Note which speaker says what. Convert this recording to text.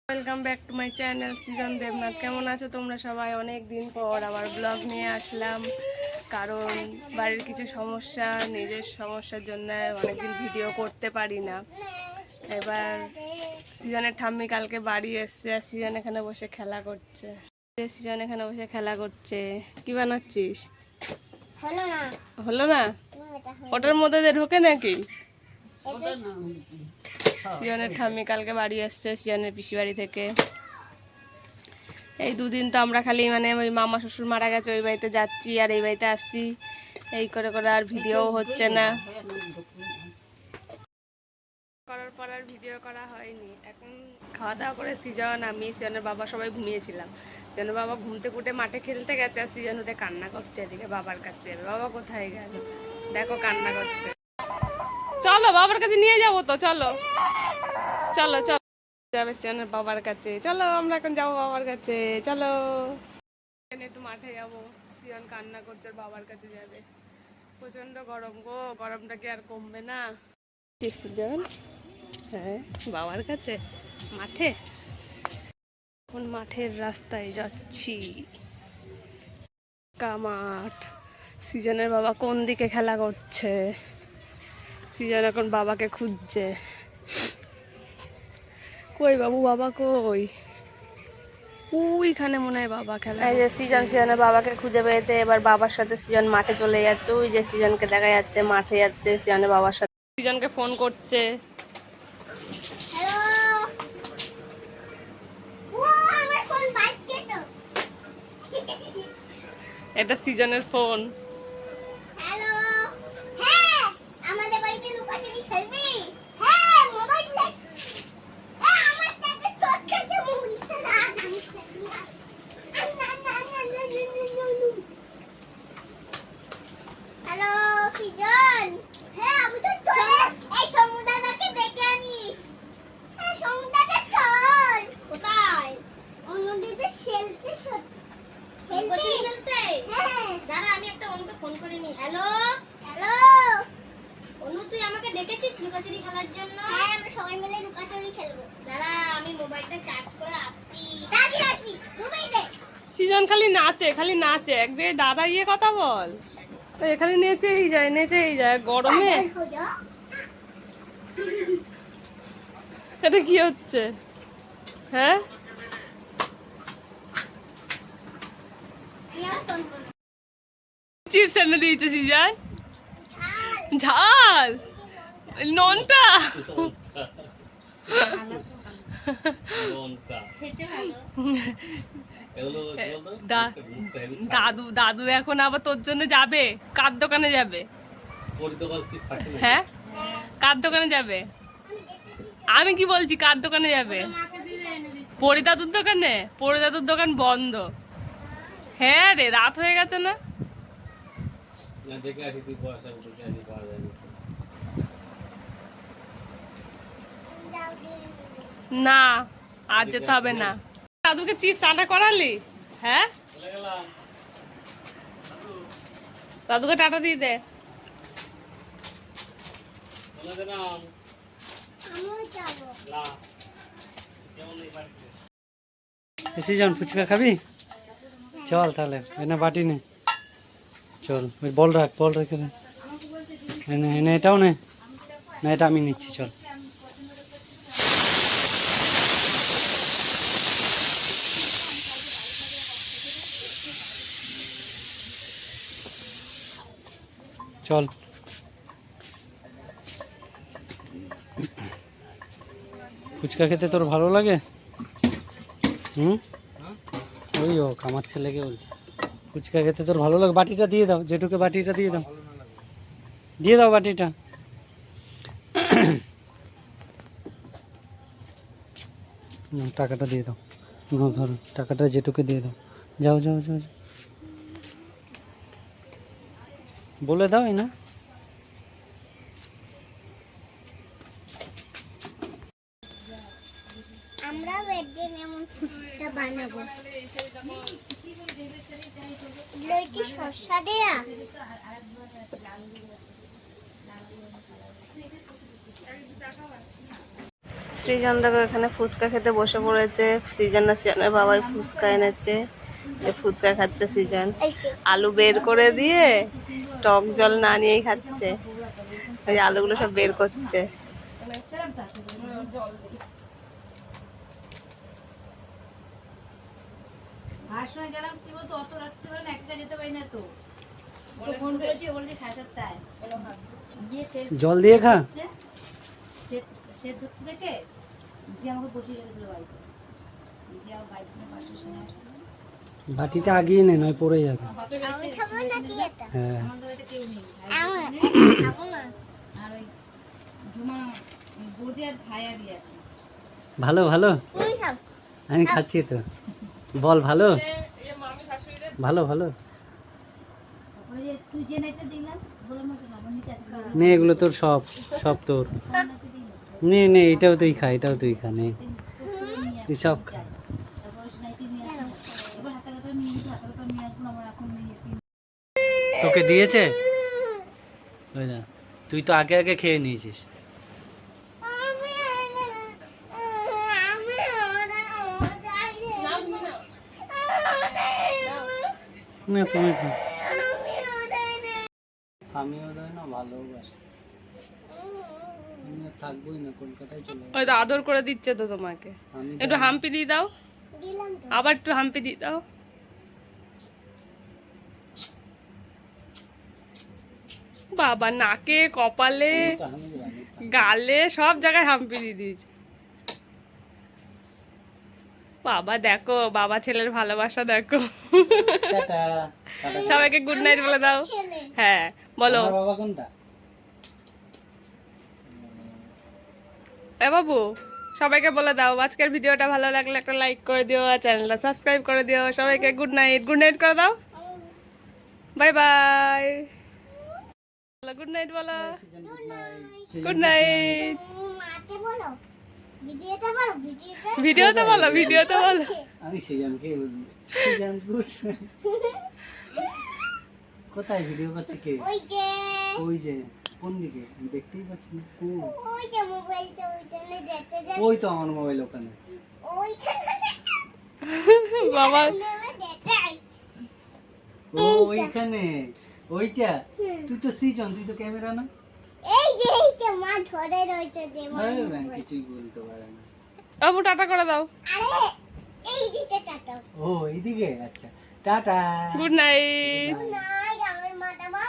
Speaker 1: Welcome back to my channel Srijan Debnath. কেমন আছো তোমরা সবাই? অনেক দিন পর আবার ব্লগ নিয়ে আসলাম, কারণ বাড়ির কিছু সমস্যা, নিজের সমস্যার জন্য অনেকদিন ভিডিও করতে পারি না। এবার সৃজনের ঠাম্মি কালকে বাড়ি এসছে আর সৃজন এখানে বসে খেলা করছে। কি বানাচ্ছিস? হলো না? ওটার মধ্যে দিয়ে ঢোকে নাকি? সৃজনের ঠাম্মি কালকে বাড়ি এসছে সৃজনের পিসি বাড়ি থেকে। এই দুদিন তো আমরা খালি ওই মামা শ্বশুর মারা গেছে, ওই বাড়িতে যাচ্ছি আর এই বাড়িতে আসছি, এই করে করে আর ভিডিও হচ্ছে না। করার পর আর ভিডিও করা হয়নি। এখন খাওয়া দাওয়া করে সৃজন, আমি, সৃজনের বাবা সবাই ঘুমিয়েছিলাম। সৃজনের বাবা ঘুম থেকে উঠে মাঠে খেলতে গেছে আর সৃজন উঠে কান্না করছে এদিকে বাবার কাছে যাবে। বাবা কোথায় গেল? দেখো কান্না করছে। চলো বাবার কাছে নিয়ে যাবো তো, চলো চলো চলো যাবে সৃজনের বাবার কাছে। চলো আমরা এখন যাবো বাবার কাছে, চলো একটু মাঠে যাবো। সৃজন কান্না করছে, বাবার কাছে যাবে। প্রচন্ড গরম গো, গরমটা কি আর কমবে না? সৃজন, হ্যাঁ বাবার কাছে মাঠে, এখন মাঠের রাস্তায় যাচ্ছি। মাঠ। সৃজনের বাবা কোন দিকে খেলা করছে? সৃজন এখন বাবাকে খুঁজছে। কই বাবু, বাবা কই? ওইখানে মনে হয় বাবা খেলা। এই যে সৃজনের বাবাকে খুঁজে পেয়েছে। এবার বাবার সাথে সৃজন মাঠে চলে যাচ্ছে। ওই যে সৃজনকে দেখা যাচ্ছে মাঠে যাচ্ছে সৃজনের বাবার সাথে। সৃজনকে ফোন করছে। এটা সৃজনের ফোন। সৃজন খালি নাচে, খালি নাচে। এক জায়গায় দাদা গিয়ে কথা বল। এখানে নেচেই যায় গরমে। এটা কি হচ্ছে? হ্যাঁ চিপস এনে দিয়েছে সৃজন। ঝাল ননটা দাদু এখন আবার তোর জন্য যাবে। কার দোকানে যাবে? হ্যাঁ কার দোকানে যাবে? আমি কি বলছি, কার দোকানে যাবে? পরিদাদুর দোকানে? পরিদাদুর দোকান বন্ধ। হ্যাঁ রে, রাত হয়ে গেছে না? না আজ যেতে হবে না। দাদুকে চিপস আনা করালি? হ্যাঁ দাদুকে টাটা দিয়ে দে।
Speaker 2: সৃজন ফুচকা খাবি? চল তাহলে, এনে বাটি নে, চল। ওই বল রেখে দে। এনে এটাও নে, না এটা আমি নিচ্ছি, চল। চল ফুচকা খেতে তোর ভালো লাগে? ওই হোক, আমার ছেলেকে বলছি ফুচকা খেতে তোর ভালো লাগে। বাটিটা দিয়ে দাও, যেটুকু বাটিটা দিয়ে দাও, দিয়ে দাও বাটিটা। টাকাটা দিয়ে দাও, ধরো টাকাটা যেটুকু দিয়ে দাও। যাও যাও যাও, বলে দাও না।
Speaker 3: আমরা বেডেন এমন ফুচকা বানাবো। এগুলো কি শসা দেয়া?
Speaker 1: সৃজন দেখো এখানে ফুচকা খেতে বসে পড়েছে। সৃজন না সৃজনের বাবাই ফুচকা এনেছে, যে ফুচকা খাচ্ছে সৃজন।
Speaker 3: এই যে,
Speaker 1: আলু বের করে দিয়ে টক জল না নিয়েই খাচ্ছে। ওই আলুগুলো সব বের করছে।
Speaker 2: জল দিয়ে খা। বাটিটা আগিয়ে নে, নয় পড়ে যাবে।
Speaker 3: আমি খাবো না কি এটা?
Speaker 2: হ্যাঁ,
Speaker 3: খাবো না।
Speaker 2: ভালো ভালো,
Speaker 3: তুমি খাও।
Speaker 2: আমি খাচ্ছি তো। বল ভালো ভালো ভালো। নে এগুলো তোর, সব সব তোর। নে নে, এটাও তুই খা, এটাও তুই খা, নে তুই সব খা। তোকে দিয়েছে? ওই না, তুই তো আগে আগে খেয়ে নিয়েছিস। না তুমি খা। আমিও দেয় না, ভালোবাসি। আমি আর থাকবোই না, কলকাতায় চলে যাবো।
Speaker 1: ওই তো আদর করে দিচ্ছে তো তোমাকে।
Speaker 2: আমি
Speaker 1: একটু হাম্পি দিয়ে দাও,
Speaker 3: দিলাম তো।
Speaker 1: আবার একটু হাম্পি দিয়ে দাও। বাবা নাকে, কপালে,
Speaker 2: আমি জানি।
Speaker 1: গালে সব জায়গায় হাম্পি দিয়ে দিয়েছে। বাবা দেখো, বাবা ছেলের ভালোবাসা দেখো।
Speaker 2: টাটা। টাটা।
Speaker 1: সবাইকে গুড নাইট বলে দাও।
Speaker 3: ছেলে।
Speaker 1: হ্যাঁ বলো।
Speaker 2: আমার বাবা কোনটা?
Speaker 1: এ বাবু, সবাইকে বলে দাও আজকের ভিডিওটা ভালো লাগলে একটা লাইক করে দিও আর চ্যানেলটা সাবস্ক্রাইব করে দিও। সবাইকে গুড নাইট, গুড নাইট করে দাও। Bye bye. গুড নাইট বলো। Good night.
Speaker 3: মাকে বলো। ভিডিওটা বলো, ভিডিওটা।
Speaker 1: ভিডিওতে বলো, ভিডিওতে বলো।
Speaker 2: আমি সেজনকে বলবো। সেজন গুড। কোথায় ভিডিও করছে কে?
Speaker 3: ওই যে,
Speaker 2: ওই যে কোন দিকে? আমি দেখতেই পাচ্ছি না।
Speaker 3: ওই যে মোবাইলটা ওইখানে দেখতে যাচ্ছে।
Speaker 2: ওই তো আমার মোবাইল ওখানে।
Speaker 3: ওইখানে
Speaker 1: বাবা
Speaker 3: দেখাই।
Speaker 2: ও ওইখানে, ওইটা। তুই তো সৃজন, তুই তো ক্যামেরা না।
Speaker 3: এই যে মা ধরে রয়েছে যে মা।
Speaker 2: আরে ব্যাং কিছুই বলতে পারে না।
Speaker 1: বাবু টাটা করে দাও।
Speaker 3: আরে এই দিকে টাটা।
Speaker 2: ও এইদিকে, আচ্ছা টাটা।
Speaker 1: Good night.
Speaker 3: নাই আমার মাটা মা।